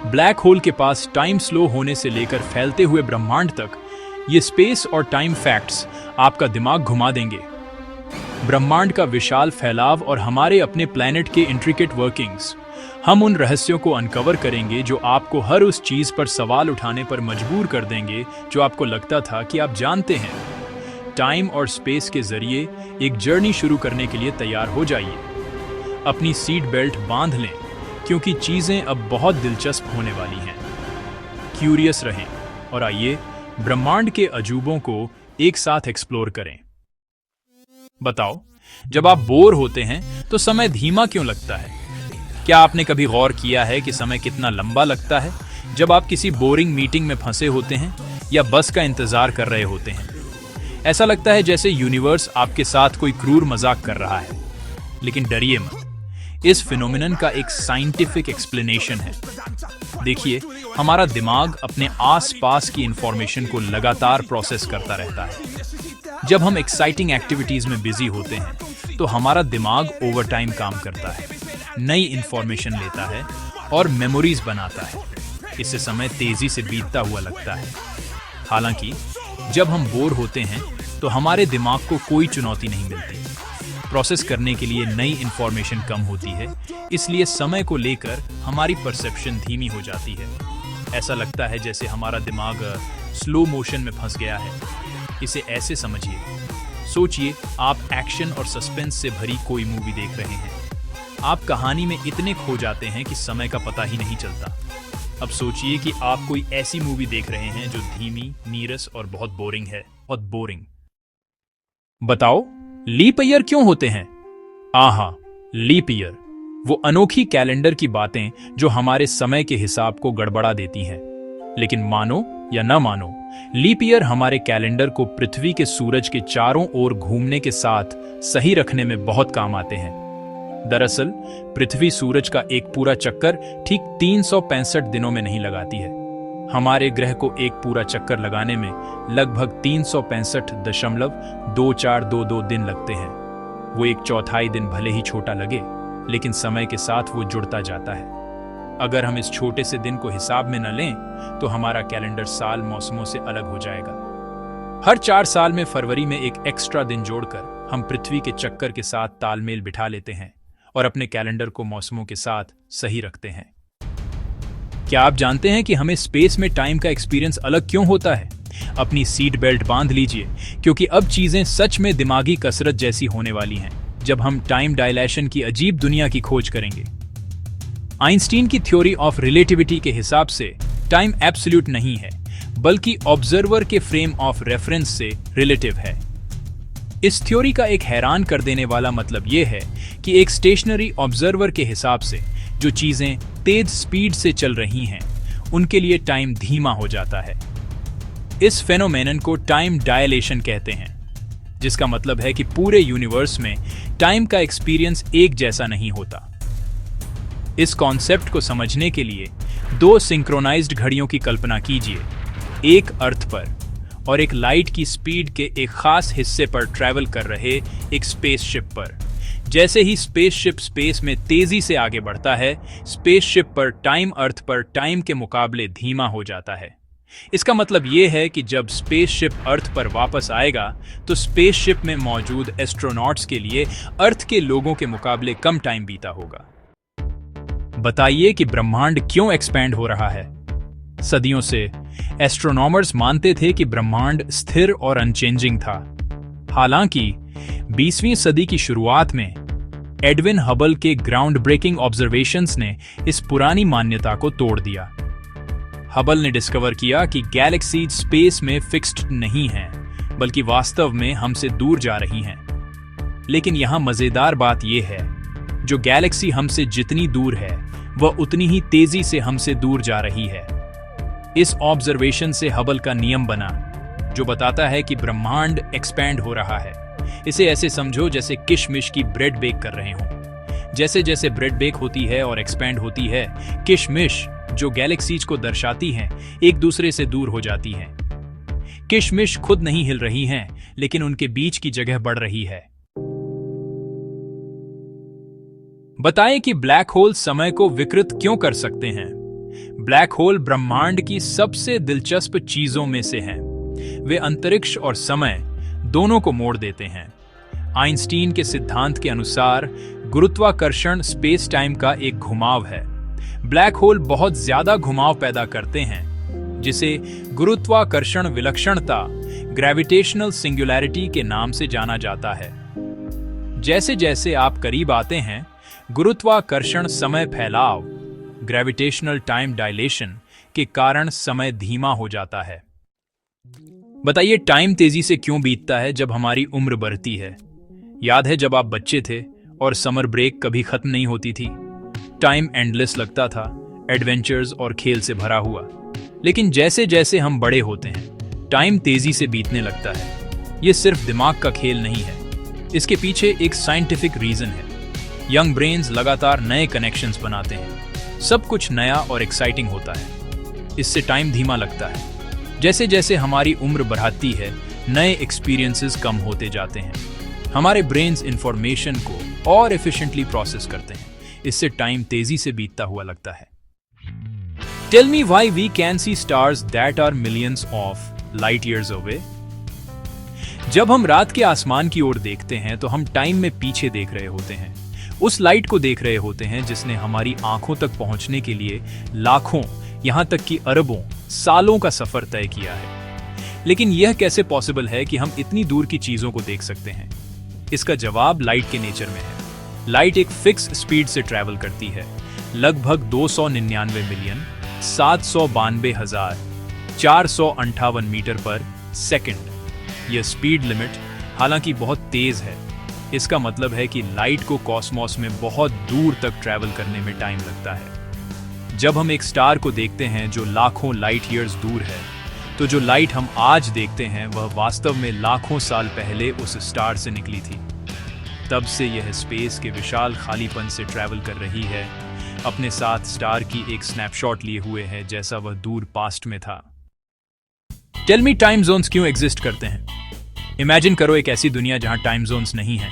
Black hole के पास time slow होने से लेकर फैलते हुए ब्रह्मांड तक ये स्पेस और टाइम फैक्ट्स आपका दिमाग घुमा देंगे। ब्रह्मांड का विशाल फैलाव और हमारे अपने प्लैनेट के इंट्रिकेट वर्किंग्स, हम उन रहस्यों को अनकवर करेंगे जो आपको हर उस चीज पर सवाल उठाने पर मजबूर कर देंगे जो आपको लगता था कि आप जानते हैं। टाइम और स्पेस के जरिए एक जर्नी शुरू करने के लिए तैयार हो जाइए। अपनी सीट बेल्ट बांध लें क्योंकि चीजें अब बहुत दिलचस्प होने वाली हैं। क्यूरियस रहें और आइए ब्रह्मांड के अजूबों को एक साथ एक्सप्लोर करें। बताओ, जब आप बोर होते हैं तो समय धीमा क्यों लगता है? क्या आपने कभी गौर किया है कि समय कितना लंबा लगता है जब आप किसी बोरिंग मीटिंग में फंसे होते हैं या बस का इंतजार कर रहे होते हैं? ऐसा लगता है जैसे यूनिवर्स आपके साथ कोई क्रूर मजाक कर रहा है। लेकिन डरिए मत, इस फिनोमिनन का एक साइंटिफिक एक्सप्लेनेशन है। देखिए, हमारा दिमाग अपने आसपास की इंफॉर्मेशन को लगातार प्रोसेस करता रहता है। जब हम एक्साइटिंग एक्टिविटीज में बिजी होते हैं तो हमारा दिमाग ओवर टाइम काम करता है, नई इंफॉर्मेशन लेता है और मेमोरीज बनाता है। इससे समय तेजी से बीतता हुआ लगता है। हालांकि जब हम बोर होते हैं तो हमारे दिमाग को कोई चुनौती नहीं मिलती। प्रोसेस करने के लिए नई इंफॉर्मेशन कम होती है, इसलिए समय को लेकर हमारी परसेप्शन धीमी हो जाती है। ऐसा लगता है जैसे हमारा दिमाग स्लो मोशन में फंस गया है। इसे ऐसे समझिए, सोचिए आप एक्शन और सस्पेंस से भरी कोई मूवी देख रहे हैं। आप कहानी में इतने खो जाते हैं कि समय का पता ही नहीं चलता। अब सोचिए कि आप कोई ऐसी मूवी देख रहे हैं जो धीमी, नीरस और बहुत बोरिंग है। बहुत बोरिंग। बताओ, लीप ईयर क्यों होते हैं? आहा, लीप ईयर, वो अनोखी कैलेंडर की बातें जो हमारे समय के हिसाब को गड़बड़ा देती हैं। लेकिन मानो या न मानो, लीप ईयर हमारे कैलेंडर को पृथ्वी के सूरज के चारों ओर घूमने के साथ सही रखने में बहुत काम आते हैं। दरअसल पृथ्वी सूरज का एक पूरा चक्कर ठीक 365 दिनों में नहीं लगाती है। हमारे ग्रह को एक पूरा चक्कर लगाने में लगभग 365.2422 दिन लगते हैं। वो एक चौथाई दिन भले ही छोटा लगे, लेकिन समय के साथ वो जुड़ता जाता है। अगर हम इस छोटे से दिन को हिसाब में न लें तो हमारा कैलेंडर साल मौसमों से अलग हो जाएगा। हर 4 साल में फरवरी में एक एक्स्ट्रा दिन जोड़कर हम पृथ्वी के चक्कर के साथ तालमेल बिठा लेते हैं और अपने कैलेंडर को मौसमों के साथ सही रखते हैं। क्या आप जानते हैं कि हमें स्पेस में टाइम का एक्सपीरियंस अलग क्यों होता है? अपनी सीट बेल्ट बांध लीजिए क्योंकि अब चीजें सच में दिमागी कसरत जैसी होने वाली हैं जब हम टाइम डायलेशन की अजीब दुनिया की खोज करेंगे। आइंस्टीन की थ्योरी ऑफ रिलेटिविटी के हिसाब से टाइम एब्सोल्यूट नहीं है, बल्कि ऑब्जर्वर के फ्रेम ऑफ रेफरेंस से रिलेटिव है। इस थ्योरी का एक हैरान कर देने वाला मतलब यह है कि एक स्टेशनरी ऑब्जर्वर के हिसाब से जो चीजें तेज स्पीड से चल रही हैं, उनके लिए टाइम धीमा हो जाता है। इस फेनोमेनन को टाइम डायलेशन कहते हैं, जिसका मतलब है कि पूरे यूनिवर्स में टाइम का एक्सपीरियंस एक जैसा नहीं होता। इस कॉन्सेप्ट को समझने के लिए 2 सिंक्रोनाइज्ड घड़ियों की कल्पना कीजिए, एक अर्थ पर और एक लाइट की स्पीड के एक खास हिस्से पर ट्रैवल कर रहे एक स्पेसशिप पर। जैसे ही स्पेसशिप स्पेस में तेजी से आगे बढ़ता है, स्पेसशिप पर टाइम अर्थ पर टाइम के मुकाबले धीमा हो जाता है। इसका मतलब यह है कि जब स्पेसशिप अर्थ पर वापस आएगा तो स्पेसशिप में मौजूद एस्ट्रोनॉट्स के लिए अर्थ के लोगों के मुकाबले कम टाइम बीता होगा। बताइए कि ब्रह्मांड क्यों एक्सपैंड हो रहा है? सदियों से एस्ट्रोनॉमर्स मानते थे कि ब्रह्मांड स्थिर और अनचेंजिंग था। हालांकि 20वीं सदी की शुरुआत में एडविन हबल के ग्राउंड ब्रेकिंग ऑब्जर्वेशंस ने इस पुरानी मान्यता को तोड़ दिया। हबल ने डिस्कवर किया कि गैलेक्सीज स्पेस में फिक्स्ड नहीं हैं, बल्कि वास्तव में हमसे दूर जा रही हैं। लेकिन यहां मजेदार बात यह है, जो गैलेक्सी हमसे जितनी दूर है, वह उतनी ही तेजी से हमसे दूर जा रही है। इस ऑब्जर्वेशन से हबल का नियम बना, जो बताता है कि ब्रह्मांड एक्सपैंड हो रहा है। इसे ऐसे समझो जैसे किशमिश की ब्रेड बेक कर रहे हों। जैसे जैसे ब्रेड बेक होती है और एक्सपैंड होती है, किशमिश जो गैलेक्सीज को दर्शाती हैं, एक दूसरे से दूर हो जाती हैं। किशमिश खुद नहीं हिल रही हैं, लेकिन उनके बीच की जगह बढ़ रही है। बताएं कि ब्लैक होल समय को विकृत क्यों कर सकते हैं? ब्लैक होल ब्रह्मांड की सबसे दिलचस्प चीजों में से हैं। वे अंतरिक्ष और समय दोनों को मोड़ देते हैं। आइंस्टीन के सिद्धांत के अनुसार गुरुत्वाकर्षण स्पेस टाइम का एक घुमाव है। ब्लैक होल बहुत ज्यादा घुमाव पैदा करते हैं, जिसे गुरुत्वाकर्षण विलक्षणता ग्रेविटेशनल सिंगुलैरिटी के नाम से जाना जाता है। जैसे जैसे आप करीब आते हैं, गुरुत्वाकर्षण समय फैलाव ग्रेविटेशनल टाइम डायलेशन के कारण समय धीमा हो जाता है। बताइए, टाइम तेजी से क्यों बीतता है जब हमारी उम्र बढ़ती है? याद है जब आप बच्चे थे और समर ब्रेक कभी खत्म नहीं होती थी? टाइम एंडलेस लगता था, एडवेंचर्स और खेल से भरा हुआ। लेकिन जैसे जैसे हम बड़े होते हैं, टाइम तेजी से बीतने लगता है। ये सिर्फ दिमाग का खेल नहीं है, इसके पीछे एक साइंटिफिक रीजन है। यंग ब्रेन्स लगातार नए कनेक्शंस बनाते हैं, सब कुछ नया और एक्साइटिंग होता है। इससे टाइम धीमा लगता है। जैसे जैसे हमारी उम्र बढ़ती है, नए एक्सपीरियंसेस कम होते जाते हैं। हमारे ब्रेन्स इंफॉर्मेशन को और एफिशिएंटली प्रोसेस करते हैं, इससे टाइम तेजी से बीतता हुआ लगता है। Tell me why we can see stars that are millions of light years away? जब हम रात के आसमान की ओर देखते हैं तो हम टाइम में पीछे देख रहे होते हैं। उस लाइट को देख रहे होते हैं जिसने हमारी आंखों तक पहुंचने के लिए लाखों, यहां तक कि अरबों सालों का सफर तय किया है। लेकिन यह कैसे पॉसिबल है कि हम इतनी दूर की चीजों को देख सकते हैं? इसका जवाब लाइट के नेचर में है। लाइट एक फिक्स स्पीड से ट्रैवल करती है, लगभग 299 मिलियन 792,458 मीटर पर सेकंड। यह स्पीड लिमिट हालांकि बहुत तेज है। इसका मतलब है कि लाइट को कॉस्मोस में बहुत दूर तक ट्रैवल करने में टाइम लगता है। जब हम एक स्टार को देखते हैं जो लाखों लाइट ईयर्स दूर है, तो जो लाइट हम आज देखते हैं वह वास्तव में लाखों साल पहले उस स्टार से निकली थी। तब से यह स्पेस के विशाल खालीपन से ट्रैवल कर रही है, अपने साथ स्टार की एक स्नैपशॉट लिए हुए है जैसा वह दूर पास्ट में था। टेल मी, टाइम जोन्स क्यों एग्जिस्ट करते हैं? इमेजिन करो एक ऐसी दुनिया जहां टाइम जोन्स नहीं है।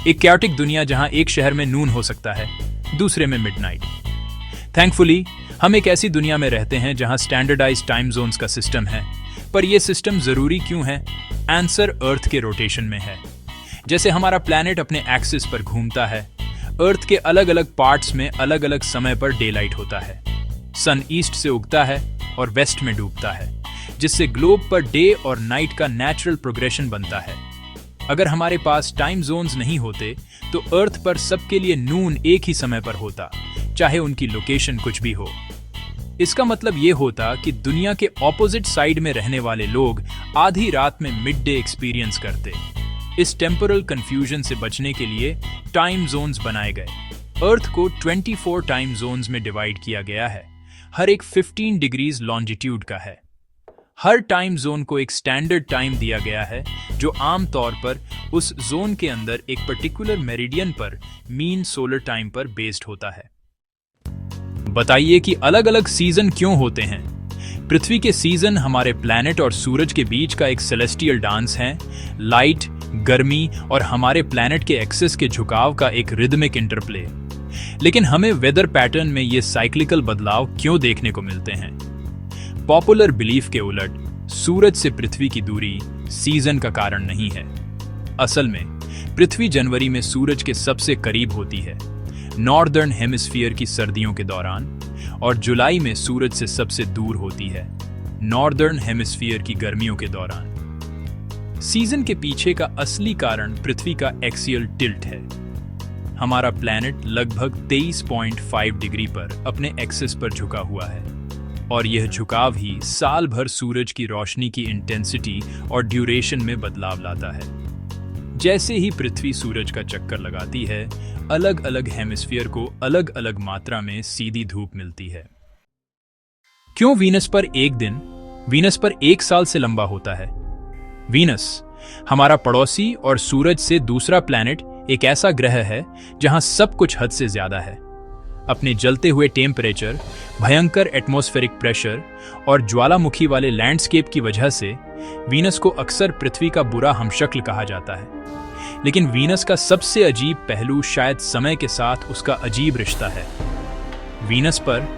एक कैओटिक दुनिया जहां एक शहर में नून हो सकता है, दूसरे में मिडनाइट। थैंकफुली हम एक ऐसी दुनिया में रहते हैं जहां स्टैंडर्डाइज्ड टाइम जोन्स का सिस्टम है। पर यह सिस्टम जरूरी क्यों है? आंसर अर्थ के रोटेशन में है। जैसे हमारा प्लैनेट अपने एक्सिस पर घूमता है, अर्थ के अलग अलग पार्ट्स में अलग अलग समय पर डे लाइट होता है। सन ईस्ट से उगता है और वेस्ट में डूबता है, जिससे ग्लोब पर डे और नाइट का नेचुरल प्रोग्रेशन बनता है। अगर हमारे पास टाइम जोन्स नहीं होते तो अर्थ पर सबके लिए नून एक ही समय पर होता, चाहे उनकी लोकेशन कुछ भी हो। इसका मतलब यह होता कि दुनिया के ऑपोजिट साइड में रहने वाले लोग आधी रात में मिड डे एक्सपीरियंस करते। इस टेम्पोरल कंफ्यूजन से बचने के लिए टाइम जोन्स बनाए गए। अर्थ को 24 टाइम जोन्स में डिवाइड किया गया है, हर एक 15 डिग्रीज लॉन्जिट्यूड का है। हर टाइम जोन को एक स्टैंडर्ड टाइम दिया गया है, जो आमतौर पर उस जोन के अंदर एक पर्टिकुलर मेरिडियन पर मीन सोलर टाइम पर बेस्ड होता है। बताइए कि अलग अलग सीजन क्यों होते हैं? पृथ्वी के सीजन हमारे प्लैनेट और सूरज के बीच का एक सेलेस्टियल डांस है। लाइट, गर्मी और हमारे प्लैनेट के एक्सिस के झुकाव का एक रिदमिक इंटरप्ले। लेकिन हमें वेदर पैटर्न में ये साइक्लिकल बदलाव क्यों देखने को मिलते हैं? पॉपुलर बिलीफ के उलट सूरज से पृथ्वी की दूरी सीजन का कारण नहीं है। असल में पृथ्वी जनवरी में सूरज के सबसे करीब होती है, नॉर्दर्न हेमिस्फीयर की सर्दियों के दौरान, और जुलाई में सूरज से सबसे दूर होती है, नॉर्दर्न हेमिस्फीयर की गर्मियों के दौरान। सीजन के पीछे का असली कारण पृथ्वी का एक्सियल टिल्ट है। हमारा प्लैनेट लगभग 23.5 डिग्री पर अपने एक्सिस पर झुका हुआ है, और यह झुकाव ही साल भर सूरज की रोशनी की इंटेंसिटी और ड्यूरेशन में बदलाव लाता है। जैसे ही पृथ्वी सूरज का चक्कर लगाती है, अलग अलग हेमिस्फीयर को अलग अलग मात्रा में सीधी धूप मिलती है। क्यों वीनस पर एक दिन वीनस पर एक साल से लंबा होता है? वीनस हमारा पड़ोसी और सूरज से दूसरा प्लैनेट एक ऐसा ग्रह है जहां सब कुछ हद से ज्यादा है। अपने जलते हुए टेम्परेचर, भयंकर एटमॉस्फेरिक प्रेशर और ज्वालामुखी वाले लैंडस्केप की वजह से वीनस को अक्सर पृथ्वी का बुरा हमशक्ल कहा जाता है। लेकिन वीनस का सबसे अजीब पहलू शायद समय के साथ उसका अजीब रिश्ता है। वीनस पर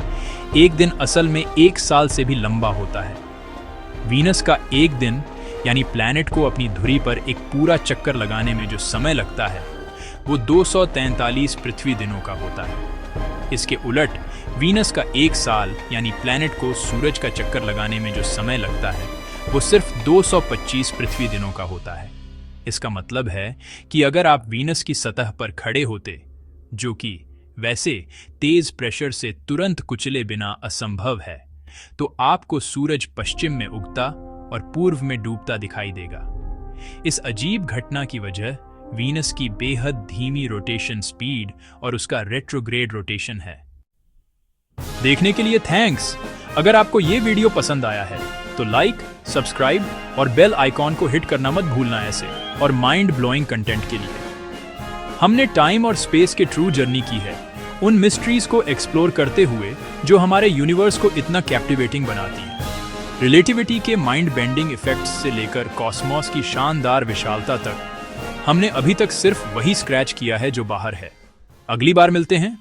एक दिन असल में 1 साल से भी लंबा होता है। वीनस का एक दिन यानी प्लैनेट को अपनी धुरी पर एक पूरा चक्कर लगाने में जो समय लगता है वो 243 पृथ्वी दिनों का होता है। इसके उलट वीनस का 1 साल यानी प्लैनेट को सूरज का चक्कर लगाने में जो समय लगता है वो सिर्फ 225 पृथ्वी दिनों का होता है। इसका मतलब है कि अगर आप वीनस की सतह पर खड़े होते, जो कि वैसे तेज प्रेशर से तुरंत कुचले बिना असंभव है, तो आपको सूरज पश्चिम में उगता और पूर्व में डूबता दिखाई देगा। इस अजीब घटना की वजह वीनस की बेहद धीमी रोटेशन स्पीड और उसका रेट्रोग्रेड रोटेशन है। देखने के लिए थैंक्स। अगर आपको ये वीडियो पसंद आया है तो लाइक, सब्सक्राइब और बेल आइकॉन को हिट करना मत भूलना ऐसे और माइंड ब्लोइंग कंटेंट के लिए। हमने टाइम और स्पेस के ट्रू जर्नी की है, उन मिस्ट्रीज को एक्सप्लोर करते हुए जो हमारे यूनिवर्स को इतना कैप्टिवेटिंग बनाती है। रिलेटिविटी के माइंड बेंडिंग इफेक्ट्स से लेकर कॉस्मोस की शानदार विशालता तक हमने अभी तक सिर्फ वही स्क्रैच किया है जो बाहर है। अगली बार मिलते हैं